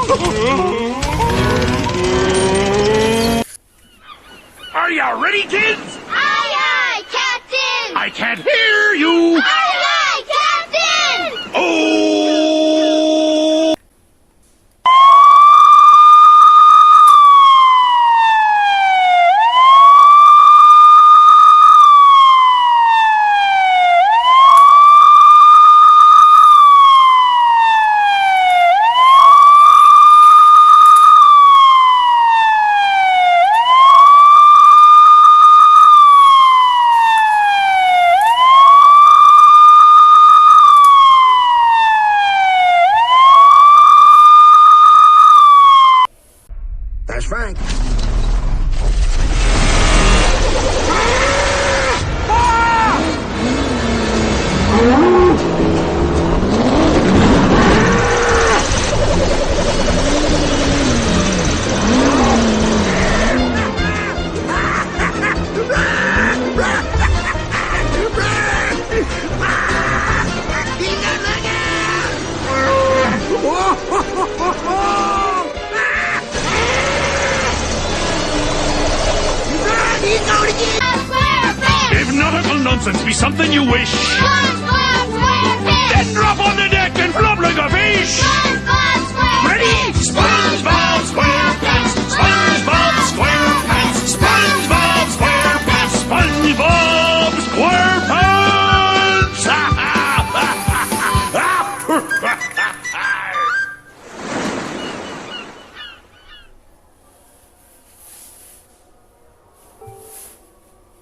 Are you ready, kids? Aye, aye, Captain! I can't hear you! Aye, aye, Captain! Oh! That's Frank. If nautical nonsense be something you wish, then drop on the deck and flop like a fish! Ready? SpongeBob SquarePants! SpongeBob SquarePants! SpongeBob SquarePants! SpongeBob SquarePants!